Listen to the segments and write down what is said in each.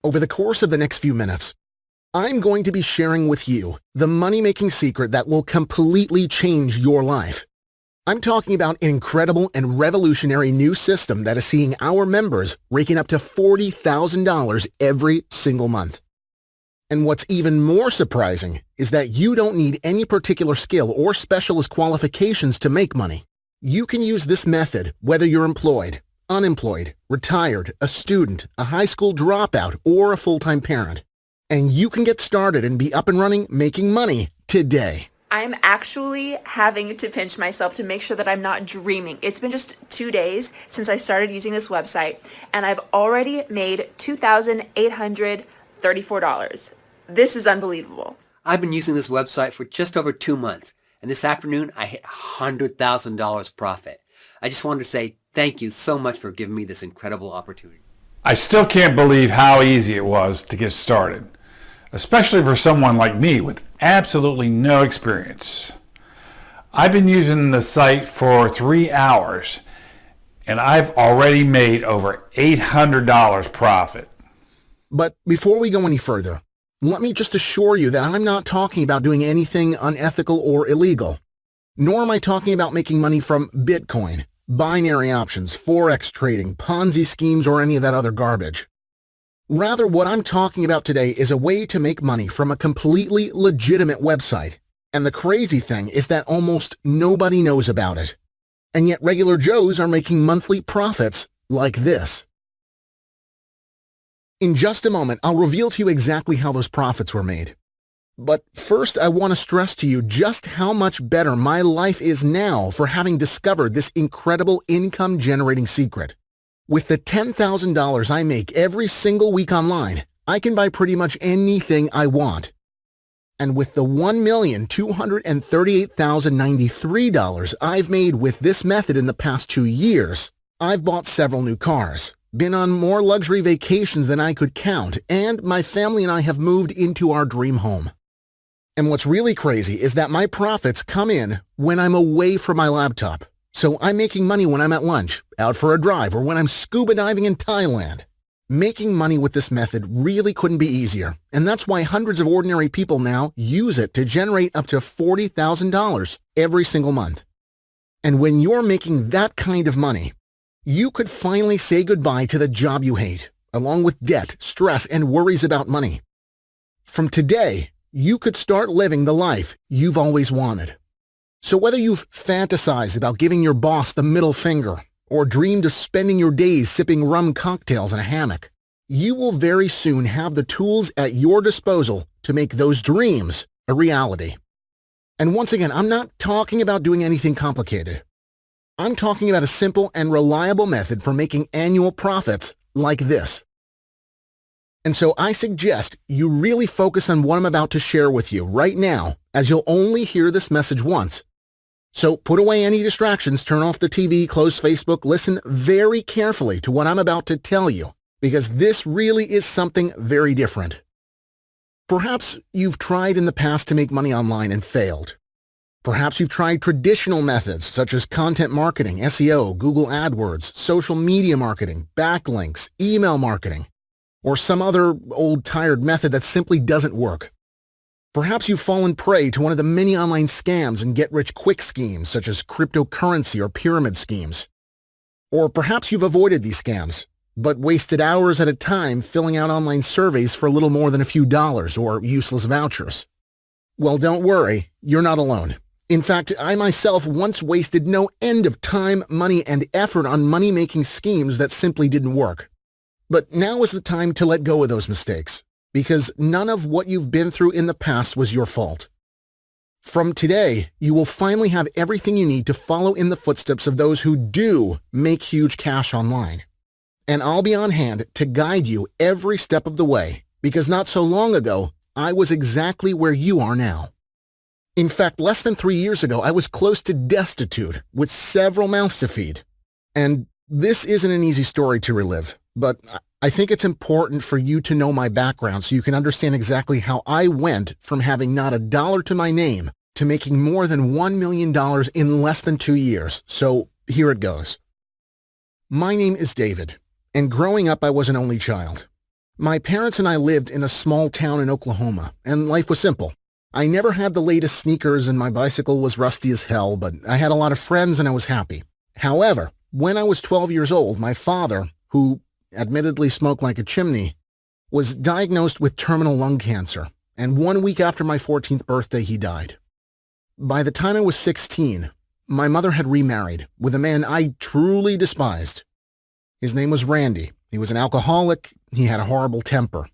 Over the course of the next few minutes, I'm going to be sharing with you the money-making secret that will completely change your life. I'm talking about an incredible and revolutionary new system that is seeing our members raking up to $40,000 every single month. And what's even more surprising is that you don't need any particular skill or specialist qualifications to make money. You can use this method whether you're employed, unemployed, retired, a student, a high school dropout, or a full-time parent. And you can get started and be up and running making money today. I'm actually having to pinch myself to make sure that I'm not dreaming. It's been just 2 days since I started using this website, and I've already made $2,834. This is unbelievable. I've been using this website for just over 2 months, and this afternoon I hit $100,000 profit. I just wanted to say thank you so much for giving me this incredible opportunity. I still can't believe how easy it was to get started, especially for someone like me with absolutely no experience. I've been using the site for 3 hours, and I've already made over $800 profit. But before we go any further, let me just assure you that I'm not talking about doing anything unethical or illegal, nor am I talking about making money from Bitcoin, binary options, Forex trading, Ponzi schemes, or any of that other garbage. Rather, what I'm talking about today is a way to make money from a completely legitimate website. And the crazy thing is that almost nobody knows about it. And yet regular Joes are making monthly profits like this. In just a moment, I'll reveal to you exactly how those profits were made. But first, I want to stress to you just how much better my life is now for having discovered this incredible income-generating secret. With the $10,000 I make every single week online, I can buy pretty much anything I want. And with the $1,238,093 I've made with this method in the past 2 years, I've bought several new cars, been on more luxury vacations than I could count, and my family and I have moved into our dream home. And what's really crazy is that my profits come in when I'm away from my laptop. So I'm making money when I'm at lunch, out for a drive, or when I'm scuba diving in Thailand. Making money with this method really couldn't be easier, and that's why hundreds of ordinary people now use it to generate up to $40,000 every single month. And when you're making that kind of money, you could finally say goodbye to the job you hate, along with debt, stress, and worries about money. From today, you could start living the life you've always wanted. So whether you've fantasized about giving your boss the middle finger or dreamed of spending your days sipping rum cocktails in a hammock, you will very soon have the tools at your disposal to make those dreams a reality. And once again, I'm not talking about doing anything complicated. I'm talking about a simple and reliable method for making annual profits like this. And so I suggest you really focus on what I'm about to share with you right now, as you'll only hear this message once. So put away any distractions, turn off the TV, close Facebook, listen very carefully to what I'm about to tell you, because this really is something very different. Perhaps you've tried in the past to make money online and failed. Perhaps you've tried traditional methods such as content marketing, SEO, Google AdWords, social media marketing, backlinks, email marketing, or some other old tired method that simply doesn't work. Perhaps you've fallen prey to one of the many online scams and get-rich-quick schemes such as cryptocurrency or pyramid schemes. Or perhaps you've avoided these scams, but wasted hours at a time filling out online surveys for a little more than a few dollars or useless vouchers. Well, don't worry, you're not alone. In fact, I myself once wasted no end of time, money, and effort on money-making schemes that simply didn't work. But now is the time to let go of those mistakes, because none of what you've been through in the past was your fault. From today, you will finally have everything you need to follow in the footsteps of those who do make huge cash online. And I'll be on hand to guide you every step of the way, because not so long ago, I was exactly where you are now. In fact, less than 3 years ago, I was close to destitute, with several mouths to feed. And this isn't an easy story to relive, but I think it's important for you to know my background so you can understand exactly how I went from having not a dollar to my name to making more than $1 million in less than 2 years. So here it goes. My name is David, and growing up I was an only child. My parents and I lived in a small town in Oklahoma, and life was simple. I never had the latest sneakers and my bicycle was rusty as hell, but I had a lot of friends and I was happy. However, when I was 12 years old, my father, who admittedly smoked like a chimney, was diagnosed with terminal lung cancer, and 1 week after my 14th birthday, he died. By the time I was 16, my mother had remarried with a man I truly despised. His name was Randy. He was an alcoholic. He had a horrible temper.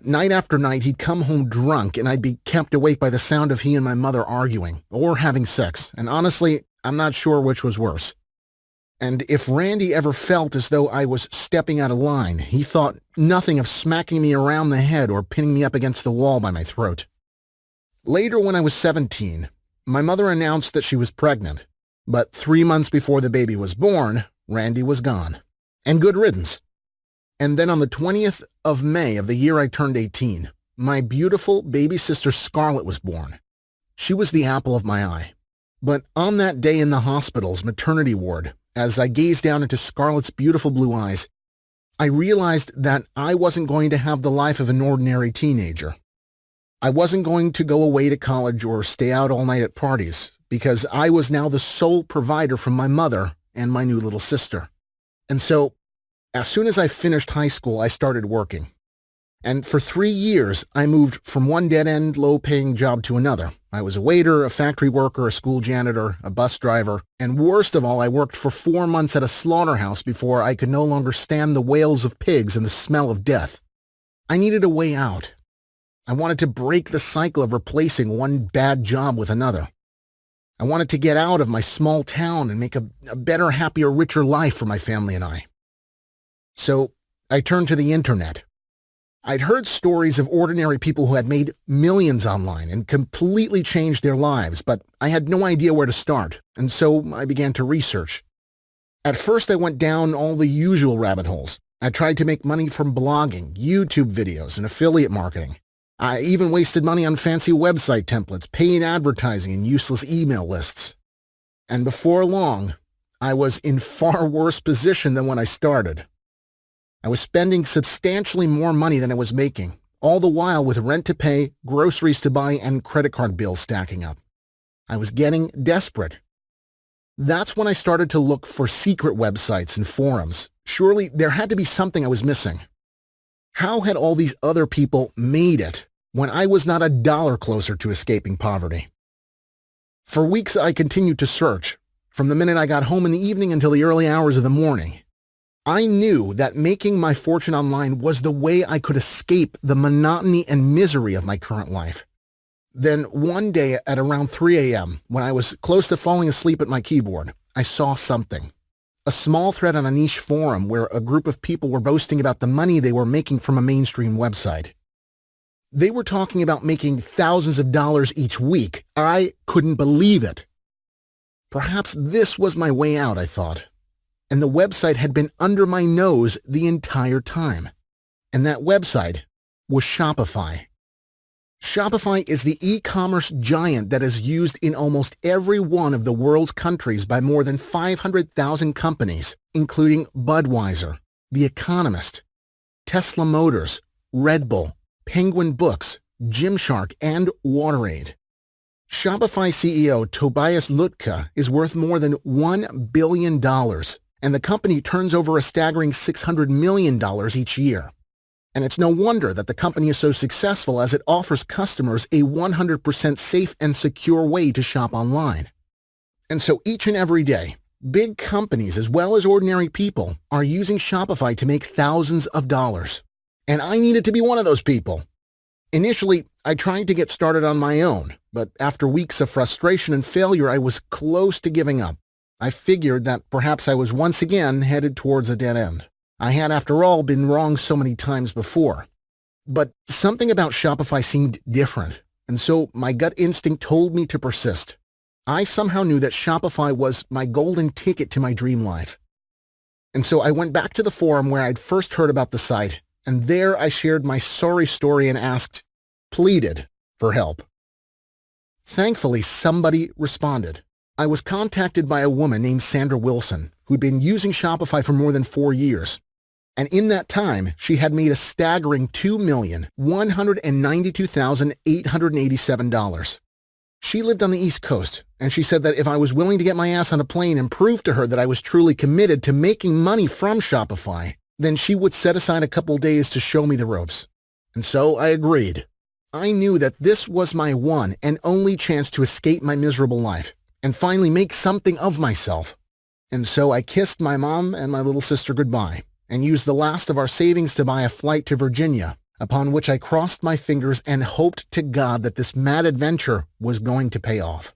Night after night, he'd come home drunk, and I'd be kept awake by the sound of he and my mother arguing or having sex, and honestly, I'm not sure which was worse. And if Randy ever felt as though I was stepping out of line, he thought nothing of smacking me around the head or pinning me up against the wall by my throat. Later, when I was 17, my mother announced that she was pregnant, but 3 months before the baby was born, Randy was gone. And good riddance. And then on the 20th of May of the year I turned 18, my beautiful baby sister Scarlett was born. She was the apple of my eye. But on that day in the hospital's maternity ward, as I gazed down into Scarlett's beautiful blue eyes, I realized that I wasn't going to have the life of an ordinary teenager. I wasn't going to go away to college or stay out all night at parties, because I was now the sole provider from my mother and my new little sister. And so, as soon as I finished high school, I started working. And for 3 years, I moved from one dead-end, low-paying job to another. I was a waiter, a factory worker, a school janitor, a bus driver, and worst of all, I worked for 4 months at a slaughterhouse before I could no longer stand the wails of pigs and the smell of death. I needed a way out. I wanted to break the cycle of replacing one bad job with another. I wanted to get out of my small town and make a better, happier, richer life for my family and I. So I turned to the internet. I'd heard stories of ordinary people who had made millions online and completely changed their lives, but I had no idea where to start, and so I began to research. At first, I went down all the usual rabbit holes. I tried to make money from blogging, YouTube videos, and affiliate marketing. I even wasted money on fancy website templates, paid advertising, and useless email lists. And before long, I was in far worse position than when I started. I was spending substantially more money than I was making, all the while with rent to pay, groceries to buy, and credit card bills stacking up. I was getting desperate. That's when I started to look for secret websites and forums. Surely there had to be something I was missing. How had all these other people made it when I was not a dollar closer to escaping poverty? For weeks I continued to search, from the minute I got home in the evening until the early hours of the morning. I knew that making my fortune online was the way I could escape the monotony and misery of my current life. Then one day at around 3 a.m., when I was close to falling asleep at my keyboard, I saw something. A small thread on a niche forum where a group of people were boasting about the money they were making from a mainstream website. They were talking about making thousands of dollars each week. I couldn't believe it. Perhaps this was my way out, I thought. And the website had been under my nose the entire time. And that website was Shopify. Shopify is the e-commerce giant that is used in almost every one of the world's countries by more than 500,000 companies, including Budweiser, The Economist, Tesla Motors, Red Bull, Penguin Books, Gymshark, and WaterAid. Shopify CEO Tobias Lütke is worth more than $1 billion, and the company turns over a staggering $600 million each year. And it's no wonder that the company is so successful, as it offers customers a 100% safe and secure way to shop online. And so each and every day, big companies as well as ordinary people are using Shopify to make thousands of dollars. And I needed to be one of those people. Initially, I tried to get started on my own, but after weeks of frustration and failure, I was close to giving up. I figured that perhaps I was once again headed towards a dead end. I had, after all, been wrong so many times before. But something about Shopify seemed different, and so my gut instinct told me to persist. I somehow knew that Shopify was my golden ticket to my dream life. And so I went back to the forum where I'd first heard about the site, and there I shared my sorry story and pleaded for help. Thankfully, somebody responded. I was contacted by a woman named Sandra Wilson, who'd been using Shopify for more than 4 years. And in that time, she had made a staggering $2,192,887. She lived on the East Coast, and she said that if I was willing to get my ass on a plane and prove to her that I was truly committed to making money from Shopify, then she would set aside a couple days to show me the ropes. And so I agreed. I knew that this was my one and only chance to escape my miserable life and finally make something of myself. And so I kissed my mom and my little sister goodbye and used the last of our savings to buy a flight to Virginia, upon which I crossed my fingers and hoped to God that this mad adventure was going to pay off.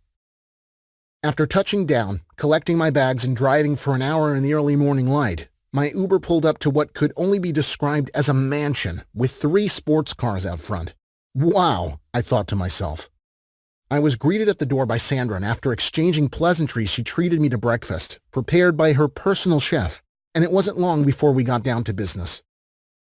After touching down, collecting my bags, and driving for an hour in the early morning light, my Uber pulled up to what could only be described as a mansion with 3 sports cars out front. Wow, I thought to myself. I was greeted at the door by Sandra, and after exchanging pleasantries, she treated me to breakfast, prepared by her personal chef, and it wasn't long before we got down to business.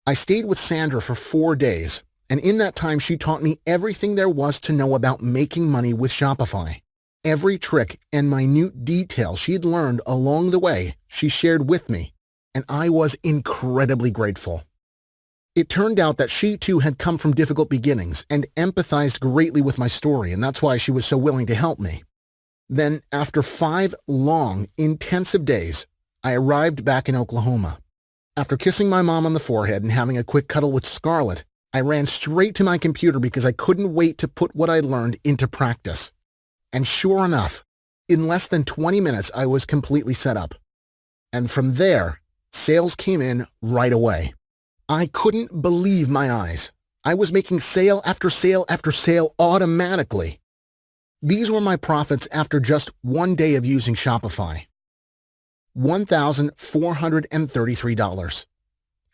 I stayed with Sandra for 4 days, and in that time she taught me everything there was to know about making money with Shopify. Every trick and minute detail she had learned along the way, she shared with me, and I was incredibly grateful. It turned out that she too had come from difficult beginnings and empathized greatly with my story, and that's why she was so willing to help me. Then, after 5 long, intensive days, I arrived back in Oklahoma. After kissing my mom on the forehead and having a quick cuddle with Scarlett, I ran straight to my computer because I couldn't wait to put what I learned into practice. And sure enough, in less than 20 minutes, I was completely set up. And from there, sales came in right away. I couldn't believe my eyes. I was making sale after sale after sale automatically. These were my profits after just 1 day of using Shopify. $1,433.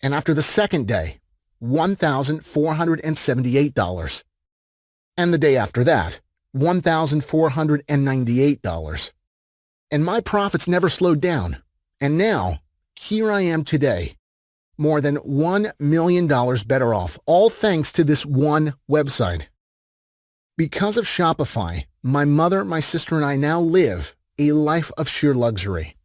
And after the second day, $1,478. And the day after that, $1,498. And my profits never slowed down. And now, here I am today, more than $1 million better off, all thanks to this one website. Because of Shopify, my mother, my sister, and I now live a life of sheer luxury.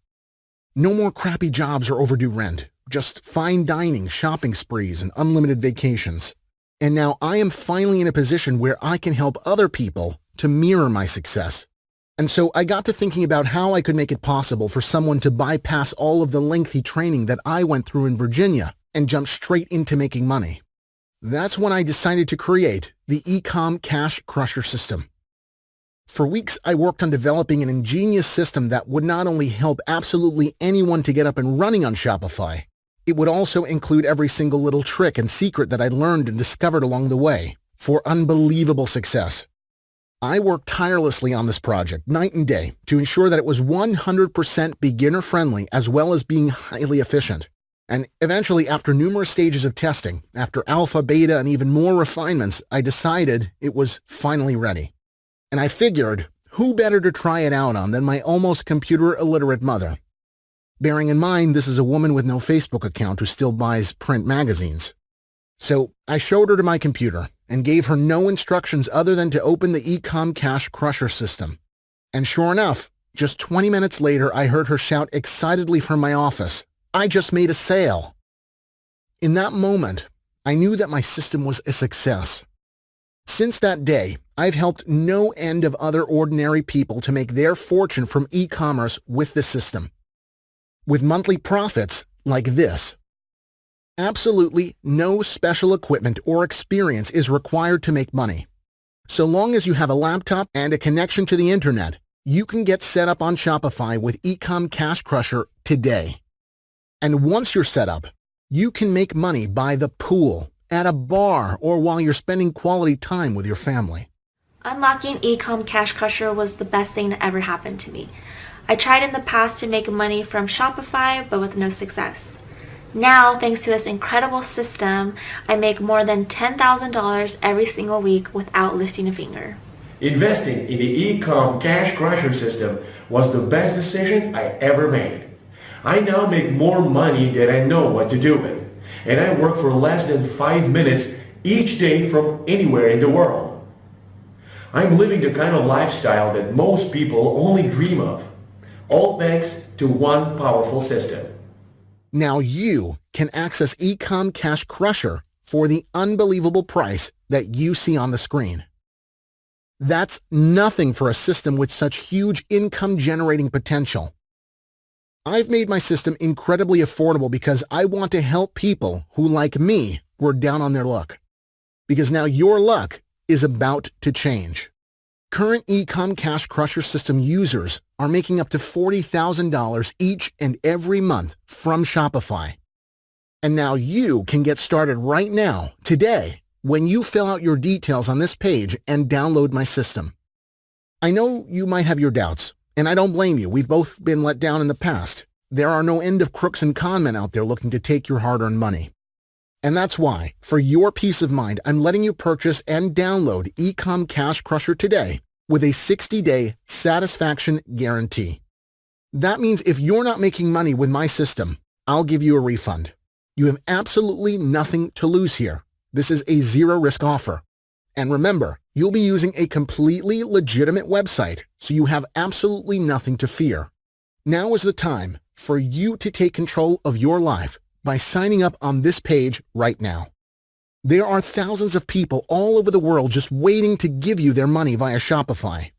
No more crappy jobs or overdue rent, just fine dining, shopping sprees, and unlimited vacations. And now I am finally in a position where I can help other people to mirror my success. And so I got to thinking about how I could make it possible for someone to bypass all of the lengthy training that I went through in Virginia and jump straight into making money. That's when I decided to create the Ecom Cash Crusher system. For weeks, I worked on developing an ingenious system that would not only help absolutely anyone to get up and running on Shopify, it would also include every single little trick and secret that I learned and discovered along the way for unbelievable success. I worked tirelessly on this project night and day to ensure that it was 100% beginner-friendly as well as being highly efficient. And eventually, after numerous stages of testing, after alpha, beta, and even more refinements, I decided it was finally ready. And I figured, who better to try it out on than my almost computer-illiterate mother? Bearing in mind this is a woman with no Facebook account who still buys print magazines. So I showed her to my computer and gave her no instructions other than to open the Ecom Cash Crusher system. And sure enough, just 20 minutes later, I heard her shout excitedly from my office, "I just made a sale." In that moment, I knew that my system was a success. Since that day, I've helped no end of other ordinary people to make their fortune from e-commerce with this system, with monthly profits like this. Absolutely no special equipment or experience is required to make money. So long as you have a laptop and a connection to the internet, you can get set up on Shopify with Ecom Cash Crusher today. And once you're set up, you can make money by the pool, at a bar, or while you're spending quality time with your family. Unlocking Ecom Cash Crusher was the best thing that ever happened to me. I tried in the past to make money from Shopify, but with no success. Now, thanks to this incredible system, I make more than $10,000 every single week without lifting a finger. Investing in the Ecom Cash Crusher system was the best decision I ever made. I now make more money than I know what to do with, and I work for less than 5 minutes each day from anywhere in the world. I'm living the kind of lifestyle that most people only dream of, all thanks to one powerful system. Now you can access Ecom Cash Crusher for the unbelievable price that you see on the screen. That's nothing for a system with such huge income-generating potential. I've made my system incredibly affordable because I want to help people who, like me, were down on their luck. Because now your luck is about to change. Current Ecom Cash Crusher system users are making up to $40,000 each and every month from Shopify. And now you can get started right now, today, when you fill out your details on this page and download my system. I know you might have your doubts, and I don't blame you. We've both been let down in the past. There are no end of crooks and conmen out there looking to take your hard-earned money. And that's why, for your peace of mind, I'm letting you purchase and download Ecom Cash Crusher today with a 60-day satisfaction guarantee. That means if you're not making money with my system, I'll give you a refund. You have absolutely nothing to lose here. This is a zero-risk offer. And remember, you'll be using a completely legitimate website, so you have absolutely nothing to fear. Now is the time for you to take control of your life by signing up on this page right now. There are thousands of people all over the world just waiting to give you their money via Shopify.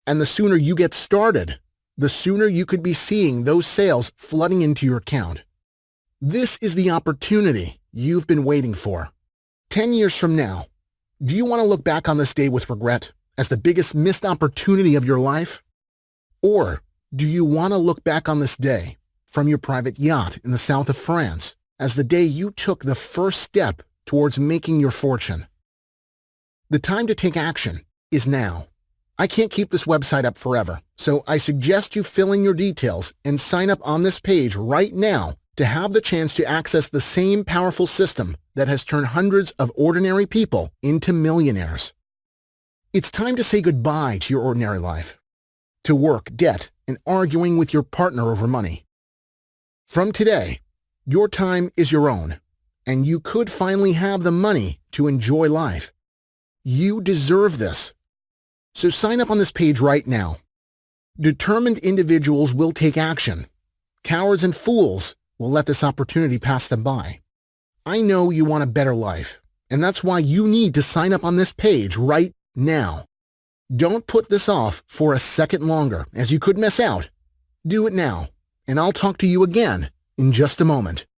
And the sooner you get started, the sooner you could be seeing those sales flooding into your account. This is the opportunity you've been waiting for. 10 years from now, do you want to look back on this day with regret as the biggest missed opportunity of your life? Or do you want to look back on this day from your private yacht in the south of France as the day you took the first step towards making your fortune? The time to take action is now. I can't keep this website up forever, so I suggest you fill in your details and sign up on this page right now to have the chance to access the same powerful system that has turned hundreds of ordinary people into millionaires. It's time to say goodbye to your ordinary life, to work, debt, and arguing with your partner over money. From today, your time is your own, and you could finally have the money to enjoy life. You deserve this. So sign up on this page right now. Determined individuals will take action. Cowards and fools will let this opportunity pass them by. I know you want a better life, and that's why you need to sign up on this page right now. Don't put this off for a second longer, as you could miss out. Do it now, and I'll talk to you again in just a moment.